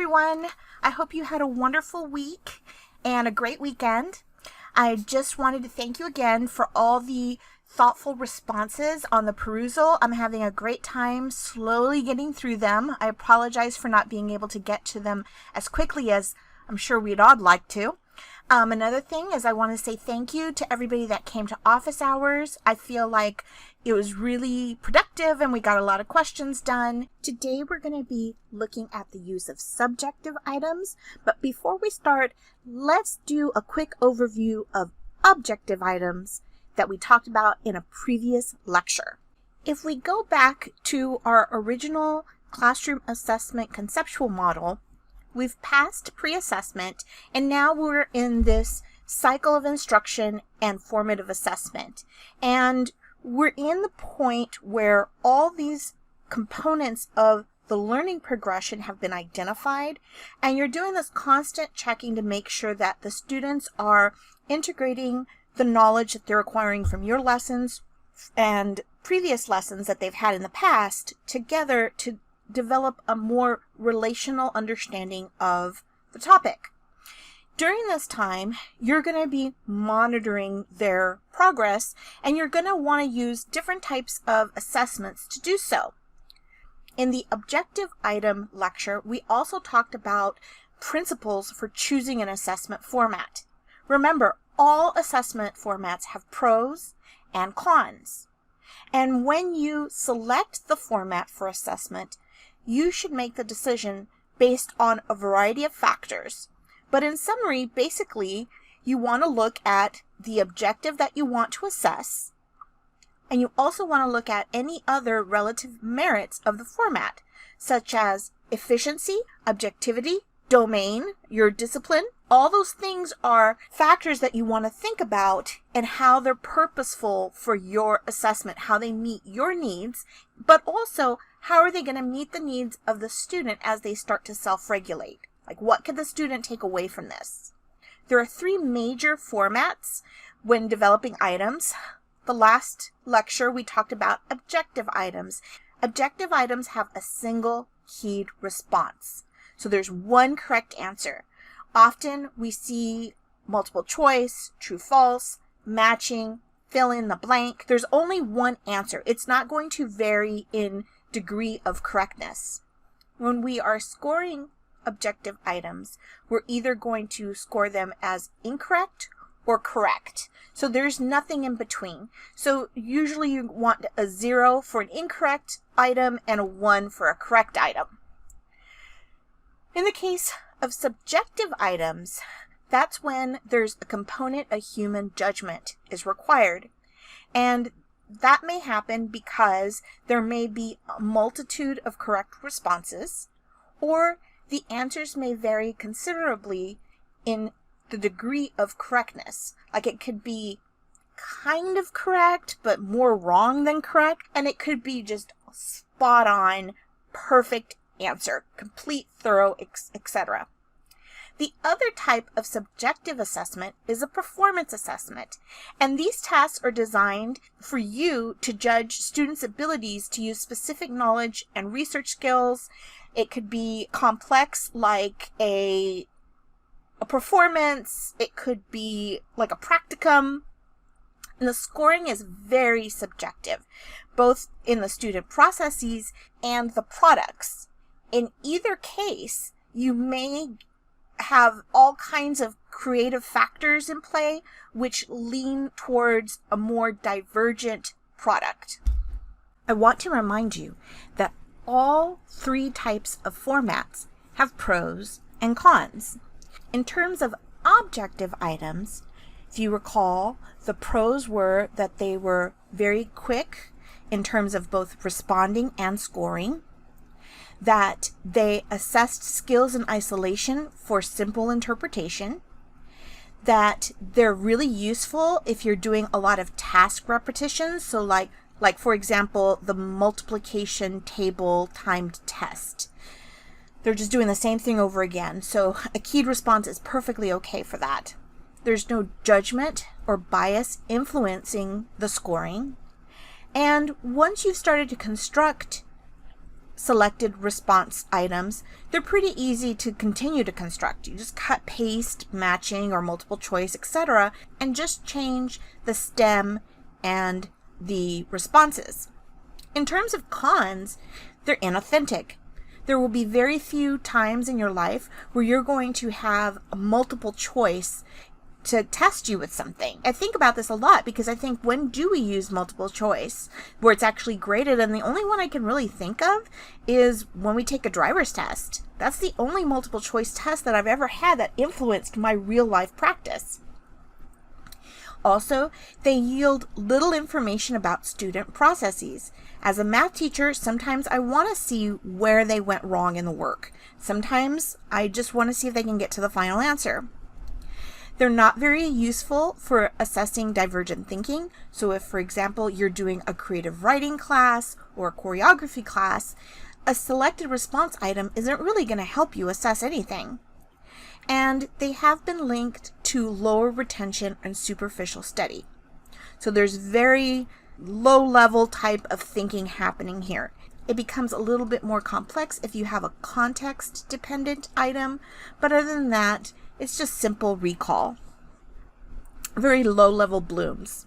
everyone. I hope you had a wonderful week and a great weekend. I just wanted to thank you again for all the thoughtful responses on the perusal. I'm having a great time slowly getting through them. I apologize for not being able to get to them as quickly as I'm sure we'd all like to. Another thing is I want to say thank you to everybody that came to office hours. I feel like it was really productive and we got a lot of questions done. Today we're going to be looking at the use of subjective items, but before we start, let's do a quick overview of objective items that we talked about in a previous lecture. If we go back to our original classroom assessment conceptual model, we've passed pre-assessment, and now we're in this cycle of instruction and formative assessment. And we're in the point where all these components of the learning progression have been identified, and you're doing this constant checking to make sure that the students are integrating the knowledge that they're acquiring from your lessons and previous lessons that they've had in the past together to develop a more relational understanding of the topic. During this time, you're going to be monitoring their progress, and you're going to want to use different types of assessments to do so. In the objective item lecture, we also talked about principles for choosing an assessment format. Remember, all assessment formats have pros and cons. And when you select the format for assessment, you should make the decision based on a variety of factors. But in summary, basically, you want to look at the objective that you want to assess, and you also want to look at any other relative merits of the format, such as efficiency, objectivity, domain, your discipline. All those things are factors that you want to think about and how they're purposeful for your assessment, how they meet your needs, but also how are they going to meet the needs of the student as they start to self-regulate? Like, what could the student take away from this? There are three major formats when developing items. The last lecture, we talked about objective items. Objective items have a single keyed response. So there's one correct answer. Often we see multiple choice, true, false, matching, fill in the blank. There's only one answer. It's not going to vary in degree of correctness. When we are scoring objective items, we're either going to score them as incorrect or correct. So there's nothing in between. So usually you want a 0 for an incorrect item and a 1 for a correct item. In the case of subjective items, that's when there's a component of human judgment is required. And that may happen because there may be a multitude of correct responses, or the answers may vary considerably in the degree of correctness. Like, it could be kind of correct, but more wrong than correct, and it could be just spot on, perfect answer, complete, thorough, etc. The other type of subjective assessment is a performance assessment, and these tasks are designed for you to judge students' abilities to use specific knowledge and research skills. It could be complex, like a performance. It could be like a practicum. And the scoring is very subjective, both in the student processes and the products. In either case, you may have all kinds of creative factors in play which lean towards a more divergent product. I want to remind you that all three types of formats have pros and cons. In terms of objective items, if you recall, the pros were that they were very quick in terms of both responding and scoring, that they assessed skills in isolation for simple interpretation, that they're really useful if you're doing a lot of task repetitions, so like for example, the multiplication table timed test. They're just doing the same thing over again, so a keyed response is perfectly okay for that. There's no judgment or bias influencing the scoring, and once you've started to construct selected response items, they're pretty easy to continue to construct. You just cut, paste, matching, or multiple choice, etc., and just change the stem and the responses. In terms of cons, they're inauthentic. There will be very few times in your life where you're going to have a multiple choice to test you with something. I think about this a lot because I think, when do we use multiple choice where it's actually graded? And the only one I can really think of is when we take a driver's test. That's the only multiple choice test that I've ever had that influenced my real life practice. Also, they yield little information about student processes. As a math teacher, sometimes I want to see where they went wrong in the work. Sometimes I just want to see if they can get to the final answer. They're not very useful for assessing divergent thinking. So if, for example, you're doing a creative writing class or a choreography class, a selected response item isn't really going to help you assess anything. And they have been linked to lower retention and superficial study. So there's very low-level type of thinking happening here. It becomes a little bit more complex if you have a context-dependent item, but other than that, it's just simple recall. Very low-level blooms.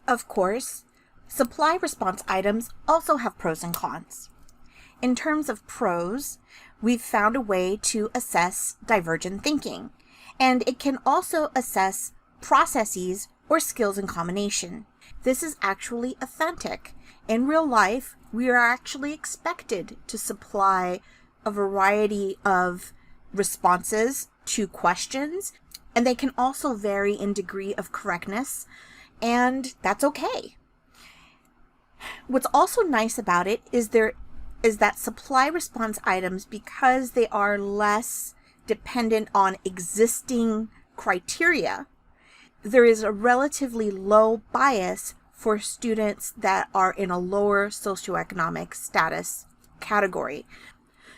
Of course, supply response items also have pros and cons. In terms of pros, we've found a way to assess divergent thinking, and it can also assess processes or skills in combination. This is actually authentic. In real life, we are actually expected to supply a variety of responses to questions, and they can also vary in degree of correctness, and that's okay. What's also nice about it is that supply response items, because they are less dependent on existing criteria, there is a relatively low bias for students that are in a lower socioeconomic status category.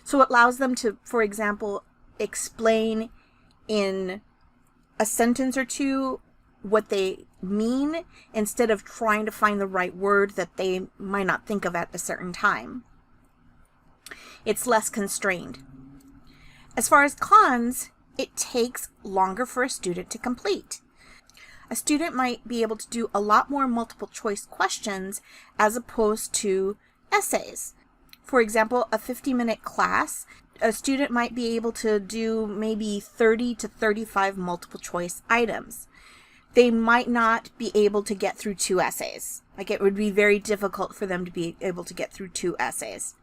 So it allows them to, for example, explain in a sentence or two what they mean instead of trying to find the right word that they might not think of at a certain time. It's less constrained. As far as cons, it takes longer for a student to complete. A student might be able to do a lot more multiple choice questions as opposed to essays. For example, a 50-minute class, a student might be able to do maybe 30 to 35 multiple choice items. They might not be able to get through 2 essays. Like, it would be very difficult for them to be able to get through 2 essays.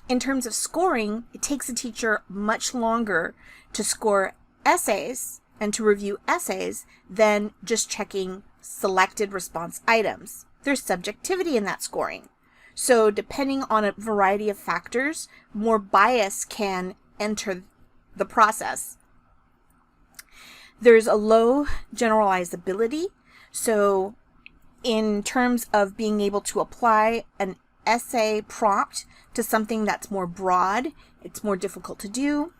In terms of scoring, it takes a teacher much longer to score essays and to review essays than just checking selected response items. There's subjectivity in that scoring. So depending on a variety of factors, more bias can enter the process. There's a low generalizability. So in terms of being able to apply an essay prompt to something that's more broad, it's more difficult to do.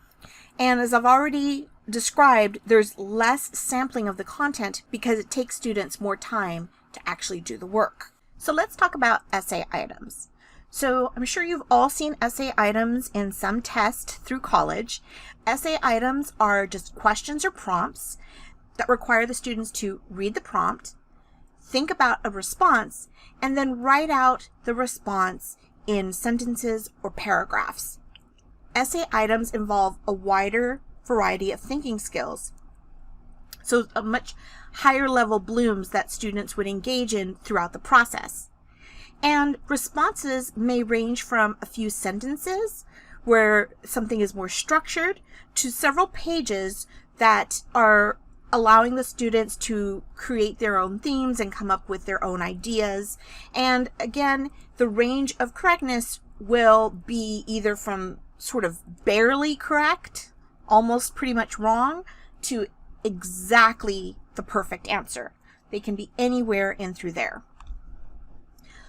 And as I've already described, there's less sampling of the content because it takes students more time to actually do the work. So let's talk about essay items. So I'm sure you've all seen essay items in some test through college. Essay items are just questions or prompts that require the students to read the prompt, think about a response, and then write out the response in sentences or paragraphs. Essay items involve a wider variety of thinking skills, so a much higher level blooms that students would engage in throughout the process. And responses may range from a few sentences where something is more structured to several pages that are allowing the students to create their own themes and come up with their own ideas. And again, the range of correctness will be either from sort of barely correct, almost pretty much wrong, to exactly the perfect answer. They can be anywhere in through there.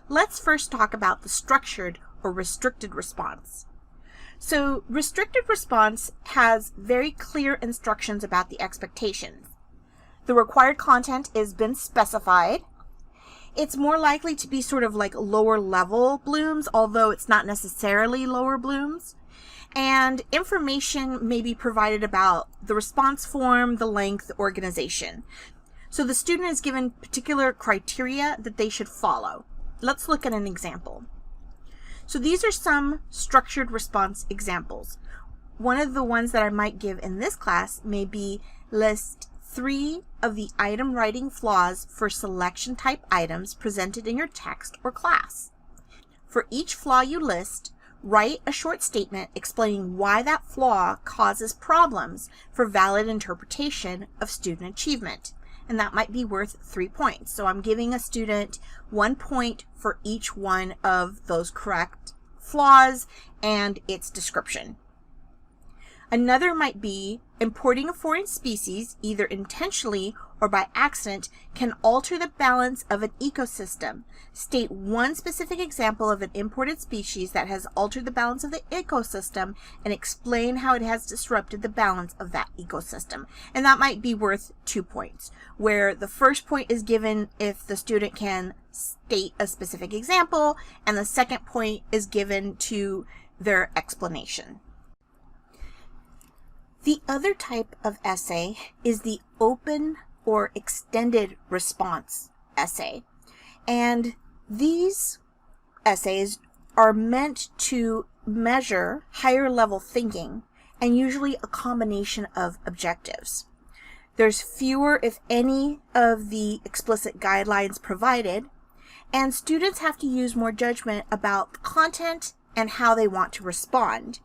Let's first talk about the structured or restricted response. So restricted response has very clear instructions about the expectations. The required content has been specified. It's more likely to be sort of like lower level blooms, although it's not necessarily lower blooms. And information may be provided about the response form, the length, the organization. So the student is given particular criteria that they should follow. Let's look at an example. So these are some structured response examples. One of the ones that I might give in this class may be list 3 of the item writing flaws for selection type items presented in your text or class. For each flaw you list, write a short statement explaining why that flaw causes problems for valid interpretation of student achievement. And that might be worth 3 points. So I'm giving a student 1 point for each one of those correct flaws and its description. Another might be importing a foreign species, either intentionally or by accident, can alter the balance of an ecosystem. State one specific example of an imported species that has altered the balance of the ecosystem and explain how it has disrupted the balance of that ecosystem. And that might be worth 2 points, where the first point is given if the student can state a specific example, and the second point is given to their explanation. The other type of essay is the open or extended response essay. And these essays are meant to measure higher level thinking and usually a combination of objectives. There's fewer, if any, of the explicit guidelines provided, and students have to use more judgment about the content and how they want to respond.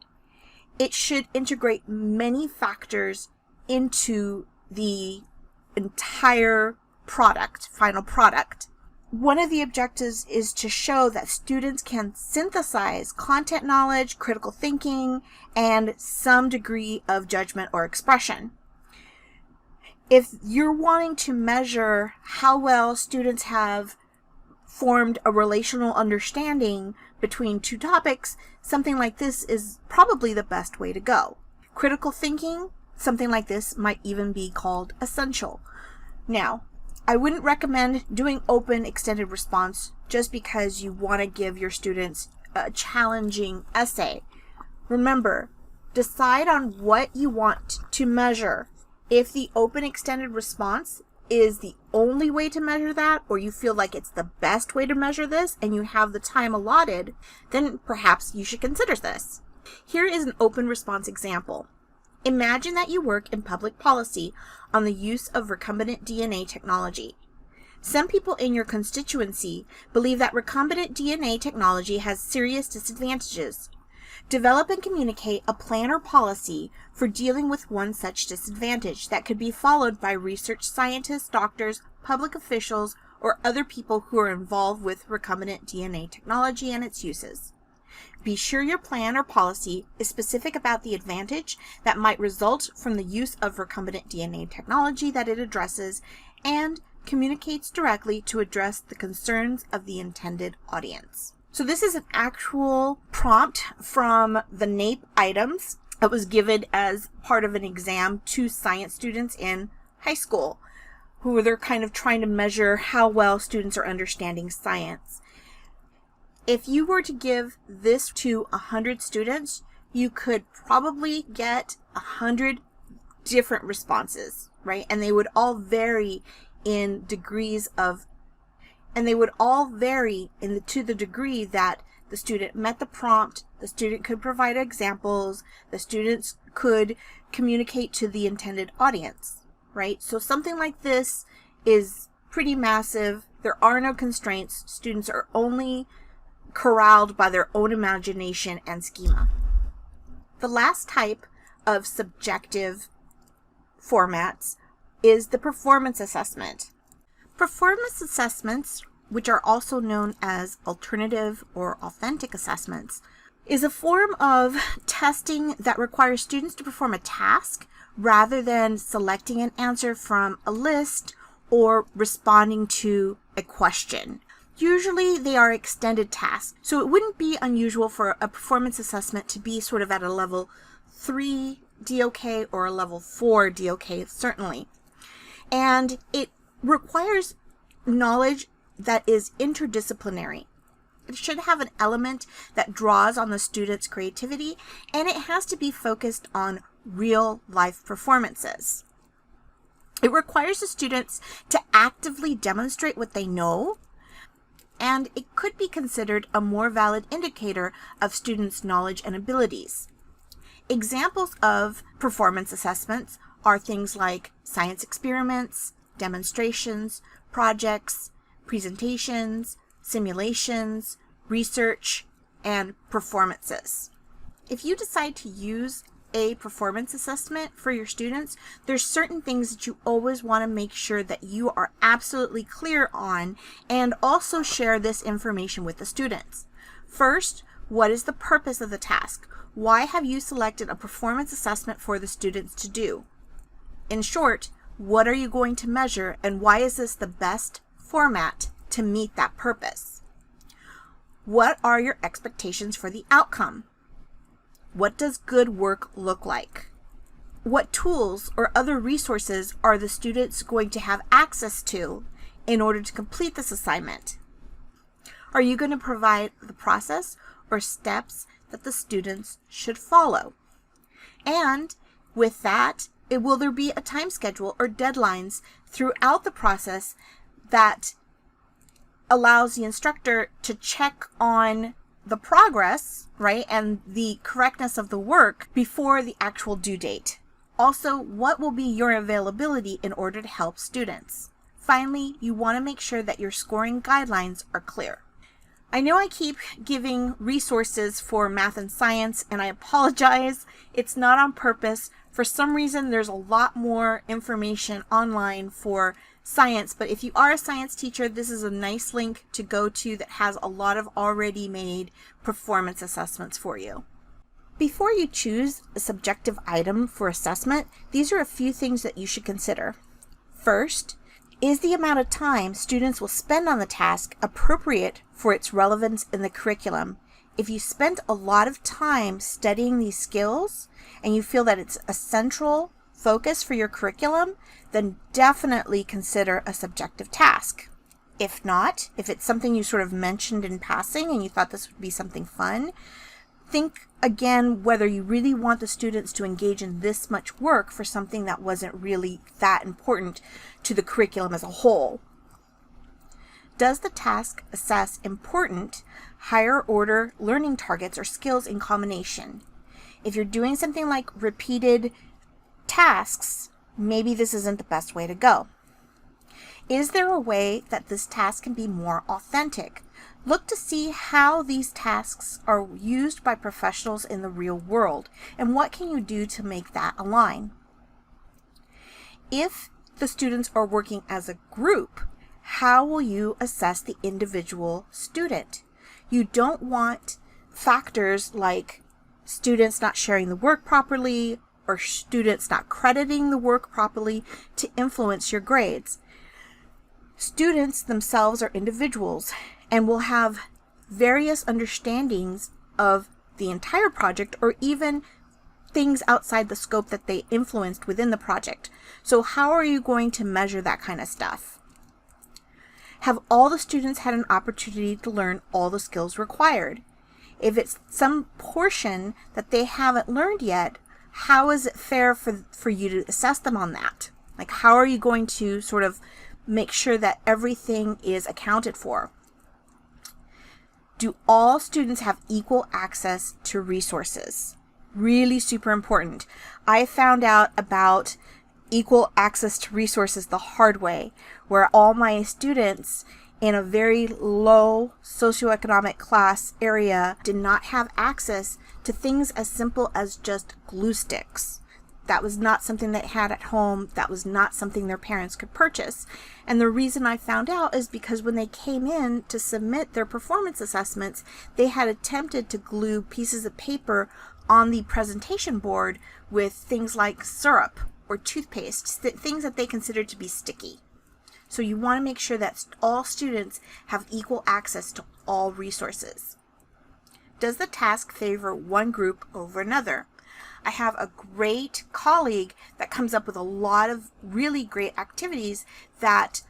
It should integrate many factors into the entire product, final product. One of the objectives is to show that students can synthesize content knowledge, critical thinking, and some degree of judgment or expression. If you're wanting to measure how well students have formed a relational understanding between two topics, something like this is probably the best way to go. Critical thinking, something like this might even be called essential. Now, I wouldn't recommend doing open extended response just because you want to give your students a challenging essay. Remember, decide on what you want to measure. If the open extended response is the only way to measure that, or you feel like it's the best way to measure this and you have the time allotted, then perhaps you should consider this. Here is an open response example. Imagine that you work in public policy on the use of recombinant DNA technology. Some people in your constituency believe that recombinant DNA technology has serious disadvantages. Develop and communicate a plan or policy for dealing with one such disadvantage that could be followed by research scientists, doctors, public officials, or other people who are involved with recombinant DNA technology and its uses. Be sure your plan or policy is specific about the advantage that might result from the use of recombinant DNA technology that it addresses, and communicates directly to address the concerns of the intended audience. So this is an actual prompt from the NAEP items that was given as part of an exam to science students in high school, who they're kind of trying to measure how well students are understanding science. If you were to give this to 100 students, you could probably get 100 different responses, right? And they would all vary in degrees of, and they would all vary to the degree that the student met the prompt, the student could provide examples, the students could communicate to the intended audience, right? So something like this is pretty massive. There are no constraints. Students are only corralled by their own imagination and schema. The last type of subjective formats is the performance assessment. Performance assessments, which are also known as alternative or authentic assessments, is a form of testing that requires students to perform a task rather than selecting an answer from a list or responding to a question. Usually they are extended tasks, so it wouldn't be unusual for a performance assessment to be sort of at a level 3 DOK or a level 4 DOK, certainly. And it requires knowledge that is interdisciplinary. It should have an element that draws on the student's creativity, and it has to be focused on real life performances. It requires the students to actively demonstrate what they know, and it could be considered a more valid indicator of students' knowledge and abilities. Examples of performance assessments are things like science experiments, demonstrations, projects, presentations, simulations, research, and performances. If you decide to use a performance assessment for your students, there's certain things that you always want to make sure that you are absolutely clear on, and also share this information with the students. First, what is the purpose of the task? Why have you selected a performance assessment for the students to do? In short, what are you going to measure, and why is this the best format to meet that purpose? What are your expectations for the outcome? What does good work look like? What tools or other resources are the students going to have access to in order to complete this assignment? Are you going to provide the process or steps that the students should follow? And with that, will there be a time schedule or deadlines throughout the process that allows the instructor to check on the progress, right, and the correctness of the work before the actual due date? Also, what will be your availability in order to help students? Finally, you want to make sure that your scoring guidelines are clear. I know I keep giving resources for math and science, and I apologize. It's not on purpose. For some reason, there's a lot more information online for science, but if you are a science teacher, this is a nice link to go to that has a lot of already made performance assessments for you. Before you choose a subjective item for assessment, these are a few things that you should consider. First, is the amount of time students will spend on the task appropriate for its relevance in the curriculum? If you spent a lot of time studying these skills and you feel that it's a central focus for your curriculum, then definitely consider a subjective task. If not, if it's something you sort of mentioned in passing and you thought this would be something fun, think again whether you really want the students to engage in this much work for something that wasn't really that important to the curriculum as a whole. Does the task assess important higher order learning targets or skills in combination? If you're doing something like repeated tasks, maybe this isn't the best way to go. Is there a way that this task can be more authentic? Look to see how these tasks are used by professionals in the real world, and what can you do to make that align? If the students are working as a group, how will you assess the individual student? You don't want factors like students not sharing the work properly or students not crediting the work properly to influence your grades. Students themselves are individuals and will have various understandings of the entire project or even things outside the scope that they influenced within the project. So how are you going to measure that kind of stuff? Have all the students had an opportunity to learn all the skills required? If it's some portion that they haven't learned yet, how is it fair for you to assess them on that? Like, how are you going to sort of make sure that everything is accounted for? Do all students have equal access to resources? Really super important. I found out about equal access to resources the hard way, where all my students in a very low socioeconomic class area did not have access to things as simple as just glue sticks. That was not something they had at home. That was not something their parents could purchase. And the reason I found out is because when they came in to submit their performance assessments, they had attempted to glue pieces of paper on the presentation board with things like syrup or toothpaste, things that they considered to be sticky. So you want to make sure that all students have equal access to all resources. Does the task favor one group over another? I have a great colleague that comes up with a lot of really great activities that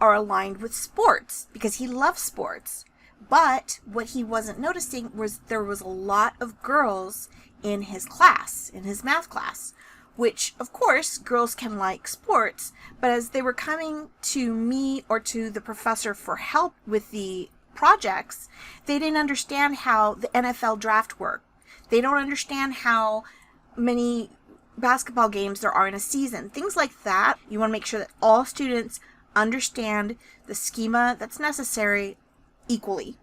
are aligned with sports because he loves sports. But what he wasn't noticing was there was a lot of girls in his class, in his math class, which of course girls can like sports, but as they were coming to me or to the professor for help with the projects, they didn't understand how the NFL draft worked. They don't understand how many basketball games there are in a season. Things like that. You want to make sure that all students understand the schema that's necessary equally.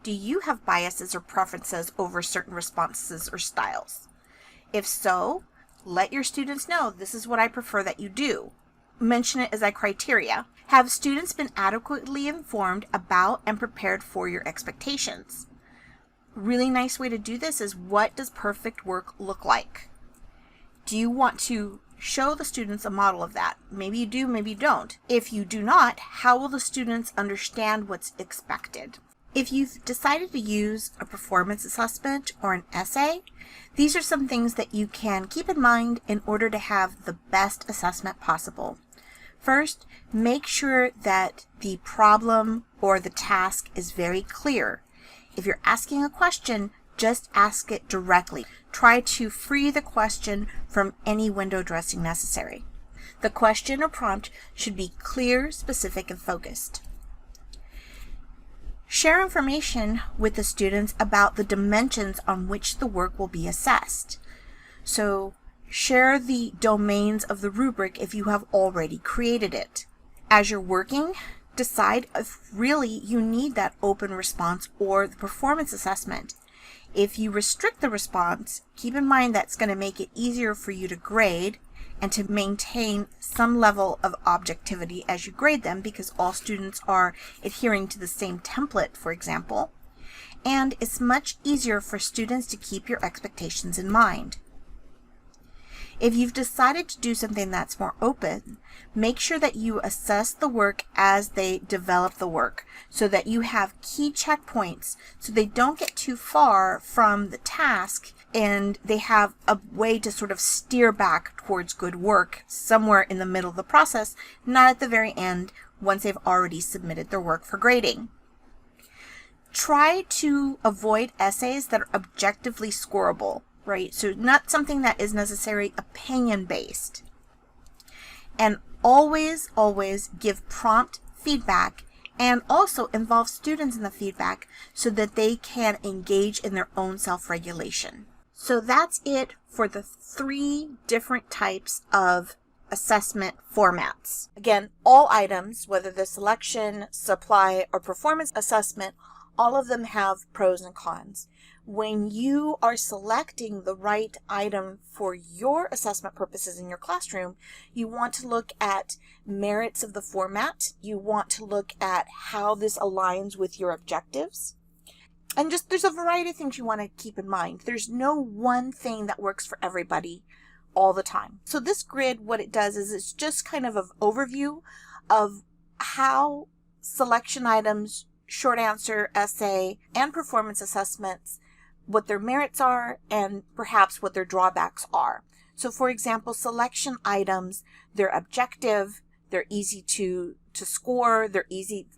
Do you have biases or preferences over certain responses or styles? If so, let your students know this is what I prefer that you do. Mention it as a criteria. Have students been adequately informed about and prepared for your expectations? Really nice way to do this is, what does perfect work look like? Do you want to show the students a model of that? Maybe you do, maybe you don't. If you do not, how will the students understand what's expected? If you've decided to use a performance assessment or an essay, these are some things that you can keep in mind in order to have the best assessment possible. First, make sure that the problem or the task is very clear. If you're asking a question, just ask it directly. Try to free the question from any window dressing necessary. The question or prompt should be clear, specific, and focused. Share information with the students about the dimensions on which the work will be assessed. So, share the domains of the rubric if you have already created it. As you're working, decide if really you need that open response or the performance assessment. If you restrict the response, keep in mind that's going to make it easier for you to grade and to maintain some level of objectivity as you grade them, because all students are adhering to the same template, for example. And it's much easier for students to keep your expectations in mind. If you've decided to do something that's more open, make sure that you assess the work as they develop the work so that you have key checkpoints so they don't get too far from the task and they have a way to sort of steer back towards good work somewhere in the middle of the process, not at the very end once they've already submitted their work for grading. Try to avoid essays that are objectively scoreable. Right? So not something that is necessarily opinion-based. And always give prompt feedback and also involve students in the feedback so that they can engage in their own self-regulation. So that's it for the 3 different types of assessment formats. Again, all items, whether the selection, supply, or performance assessment, all of them have pros and cons. When you are selecting the right item for your assessment purposes in your classroom, you want to look at merits of the format. You want to look at how this aligns with your objectives. And just there's a variety of things you want to keep in mind. There's no one thing that works for everybody all the time. So this grid, what it does is it's just kind of an overview of how selection items, short answer, essay, and performance assessments, what their merits are and perhaps what their drawbacks are. So for example, selection items, they're objective, they're easy to score, they're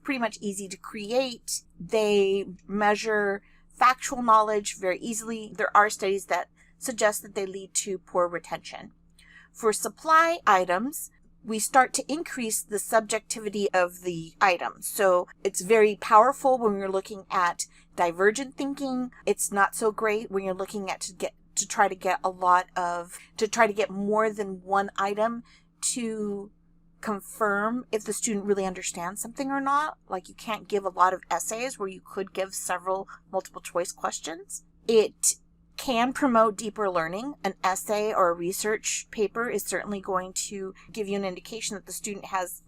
pretty much easy to create, they measure factual knowledge very easily. There are studies that suggest that they lead to poor retention. For supply items, we start to increase the subjectivity of the item. So it's very powerful when you're looking at divergent thinking. It's not so great when you're looking at to try to get more than one item to confirm if the student really understands something or not. Like, you can't give a lot of essays where you could give several multiple choice questions. It can promote deeper learning. An essay or a research paper is certainly going to give you an indication that the student has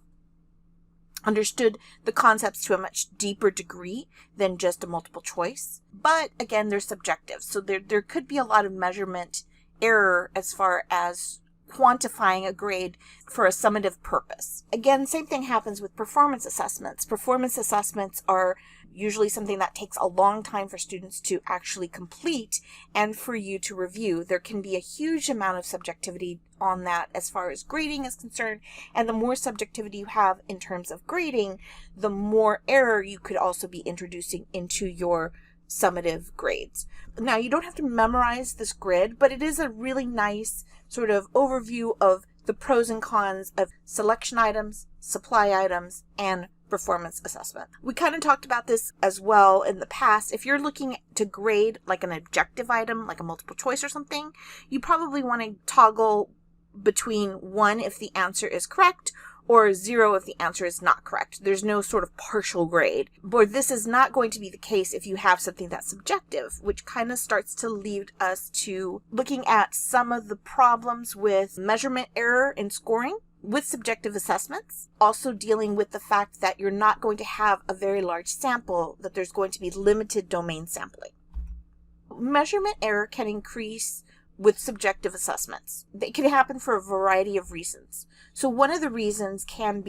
understood the concepts to a much deeper degree than just a multiple choice. But again, they're subjective. So there could be a lot of measurement error as far as quantifying a grade for a summative purpose. Again, same thing happens with performance assessments. Performance assessments are usually something that takes a long time for students to actually complete and for you to review. There can be a huge amount of subjectivity on that as far as grading is concerned, and the more subjectivity you have in terms of grading, the more error you could also be introducing into your summative grades. Now, you don't have to memorize this grid, but it is a really nice sort of overview of the pros and cons of selection items, supply items, and performance assessment. We kind of talked about this as well in the past. If you're looking to grade like an objective item, like a multiple choice or something, you probably want to toggle between 1 if the answer is correct, or 0 if the answer is not correct. There's no sort of partial grade. But this is not going to be the case if you have something that's subjective, which kind of starts to lead us to looking at some of the problems with measurement error in scoring with subjective assessments. Also dealing with the fact that you're not going to have a very large sample, that there's going to be limited domain sampling. Measurement error can increase with subjective assessments. They can happen for a variety of reasons. So one of them can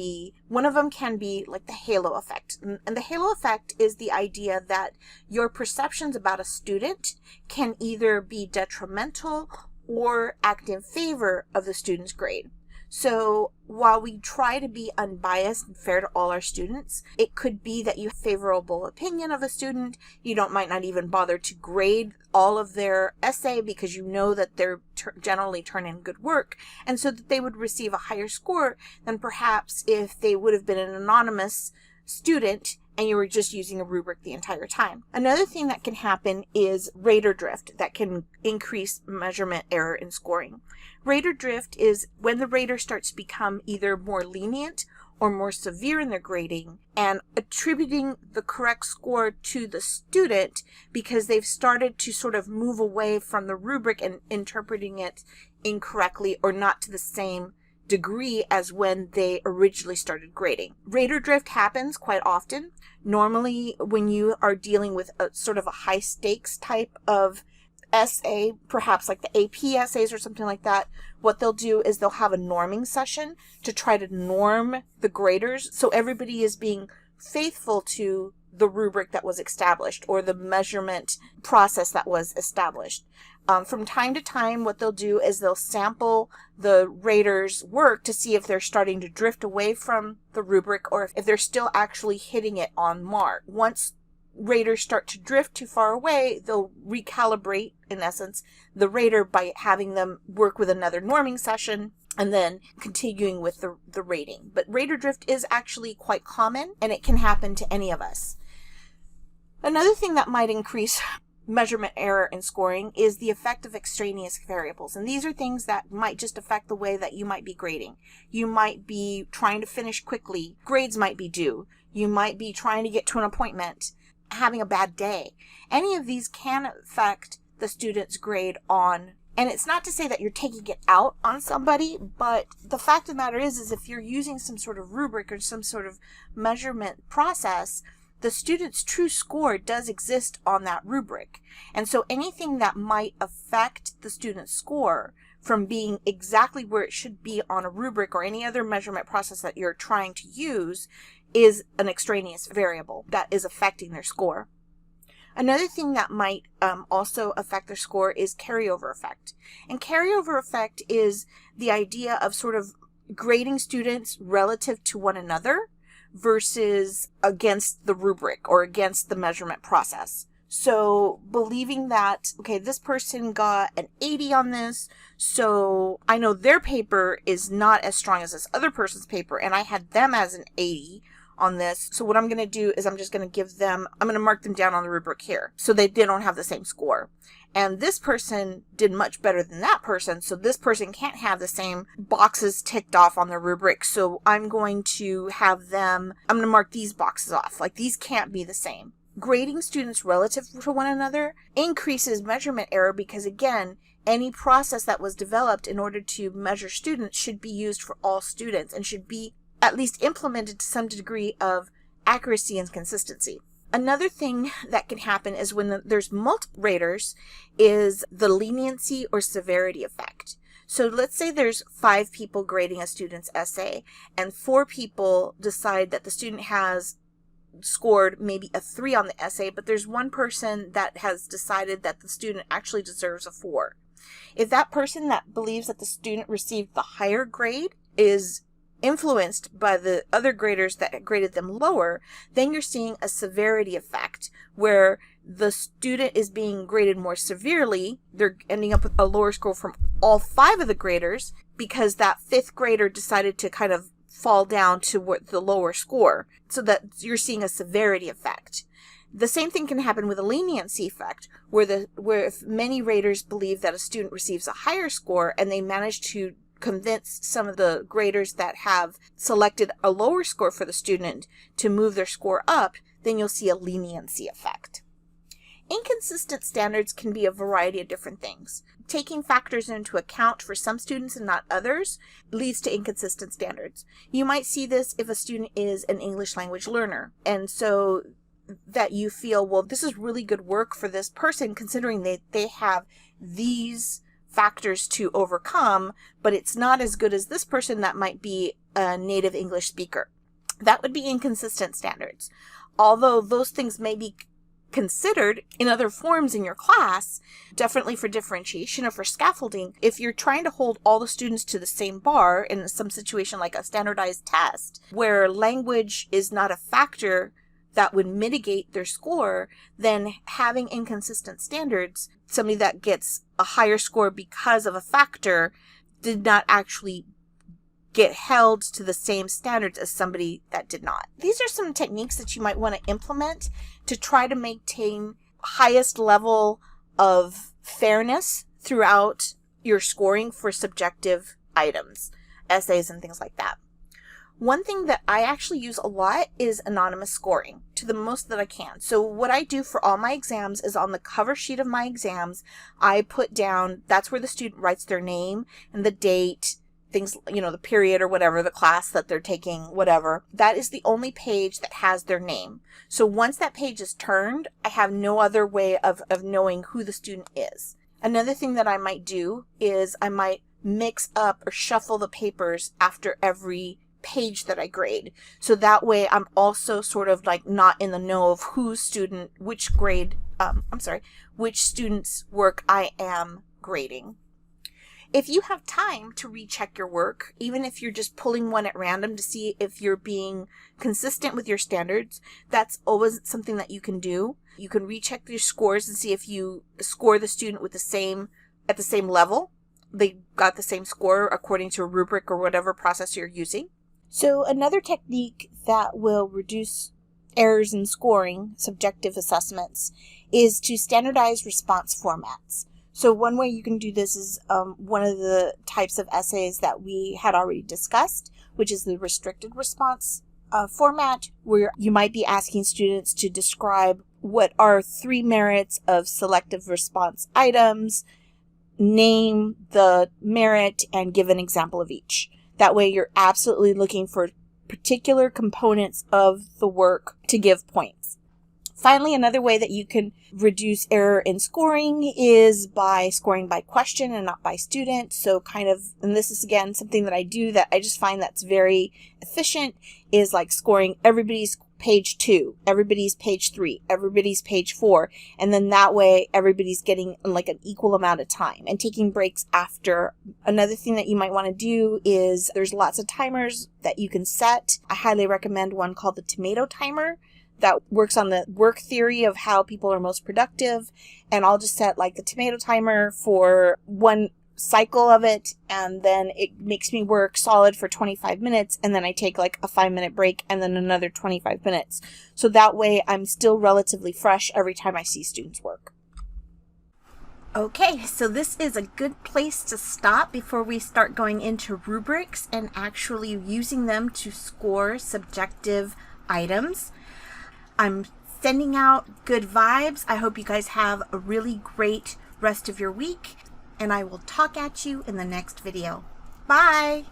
be like the halo effect. And the halo effect is the idea that your perceptions about a student can either be detrimental or act in favor of the student's grade. So while we try to be unbiased and fair to all our students, it could be that you have a favorable opinion of a student. You might not even bother to grade all of their essay because you know that they're generally turn in good work, and so that they would receive a higher score than perhaps if they would have been an anonymous student and you were just using a rubric the entire time. Another thing that can happen is rater drift that can increase measurement error in scoring. Rater drift is when the rater starts to become either more lenient or more severe in their grading and attributing the correct score to the student because they've started to sort of move away from the rubric and interpreting it incorrectly or not to the same degree as when they originally started grading. Rater drift happens quite often. Normally when you are dealing with a sort of a high stakes type of essay, perhaps like the AP essays or something like that, what they'll do is they'll have a norming session to try to norm the graders so everybody is being faithful to the rubric that was established or the measurement process that was established. From time to time, what they'll do is they'll sample the raters' work to see if they're starting to drift away from the rubric or if they're still actually hitting it on mark. Once raters start to drift too far away, they'll recalibrate, in essence, the rater by having them work with another norming session and then continuing with the rating. But rater drift is actually quite common, and it can happen to any of us. Another thing that might increase measurement error in scoring is the effect of extraneous variables. And these are things that might just affect the way that you might be grading. You might be trying to finish quickly. Grades might be due. You might be trying to get to an appointment, having a bad day. Any of these can affect the student's grade on, and it's not to say that you're taking it out on somebody, but the fact of the matter is if you're using some sort of rubric or some sort of measurement process, the student's true score does exist on that rubric. And so anything that might affect the student's score from being exactly where it should be on a rubric or any other measurement process that you're trying to use is an extraneous variable that is affecting their score. Another thing that might also affect their score is carryover effect. And carryover effect is the idea of sort of grading students relative to one another versus against the rubric or against the measurement process. So believing that, okay, this person got an 80 on this, so I know their paper is not as strong as this other person's paper, and I had them as an 80 on this. So what I'm going to do is I'm going to mark them down on the rubric here so they don't have the same score. And this person did much better than that person, so this person can't have the same boxes ticked off on the rubric. So I'm going to mark these boxes off. Like, these can't be the same. Grading students relative to one another increases measurement error because, again, any process that was developed in order to measure students should be used for all students and should be at least implemented to some degree of accuracy and consistency. Another thing that can happen is when there's multiple raters is the leniency or severity effect. So let's say there's 5 people grading a student's essay and 4 people decide that the student has scored maybe a 3 on the essay, but there's one person that has decided that the student actually deserves a 4. If that person that believes that the student received the higher grade is influenced by the other graders that graded them lower, then you're seeing a severity effect where the student is being graded more severely. They're ending up with a lower score from all 5 of the graders because that 5th grader decided to kind of fall down to the lower score, so that you're seeing a severity effect. The same thing can happen with a leniency effect, where if many raters believe that a student receives a higher score and they manage to convince some of the graders that have selected a lower score for the student to move their score up, then you'll see a leniency effect. Inconsistent standards can be a variety of different things. Taking factors into account for some students and not others leads to inconsistent standards. You might see this if a student is an English language learner, and so that you feel, well, this is really good work for this person considering they have these factors to overcome, but it's not as good as this person that might be a native English speaker. That would be inconsistent standards. Although those things may be considered in other forms in your class, definitely for differentiation or for scaffolding, if you're trying to hold all the students to the same bar in some situation like a standardized test, where language is not a factor that would mitigate their score, then having inconsistent standards, somebody that gets a higher score because of a factor did not actually get held to the same standards as somebody that did not. These are some techniques that you might want to implement to try to maintain highest level of fairness throughout your scoring for subjective items, essays and things like that. One thing that I actually use a lot is anonymous scoring to the most that I can. So what I do for all my exams is on the cover sheet of my exams, I put down, that's where the student writes their name and the date, things, the period or whatever, the class that they're taking, whatever. That is the only page that has their name. So once that page is turned, I have no other way of knowing who the student is. Another thing that I might do is I might mix up or shuffle the papers after every page that I grade. So that way I'm also sort of like not in the know of which student's work I am grading. If you have time to recheck your work, even if you're just pulling one at random to see if you're being consistent with your standards, that's always something that you can do. You can recheck your scores and see if you score the student with at the same level. They got the same score according to a rubric or whatever process you're using. So another technique that will reduce errors in scoring subjective assessments is to standardize response formats. So one way you can do this is one of the types of essays that we had already discussed, which is the restricted response format, where you might be asking students to describe what are 3 merits of selective response items, name the merit, and give an example of each. That way you're absolutely looking for particular components of the work to give points. Finally, another way that you can reduce error in scoring is by scoring by question and not by student. So and this is again something that I do that I just find that's very efficient, is like scoring everybody's page 2, everybody's page 3, everybody's page 4, and then that way everybody's getting like an equal amount of time and taking breaks after. Another thing that you might want to do is there's lots of timers that you can set. I highly recommend one called the tomato timer that works on the work theory of how people are most productive, and I'll just set like the tomato timer for one cycle of it, and then it makes me work solid for 25 minutes, and then I take like a 5-minute break and then another 25 minutes. So that way I'm still relatively fresh every time I see students work. Okay, so this is a good place to stop before we start going into rubrics and actually using them to score subjective items. I'm sending out good vibes. I hope you guys have a really great rest of your week, and I will talk at you in the next video. Bye!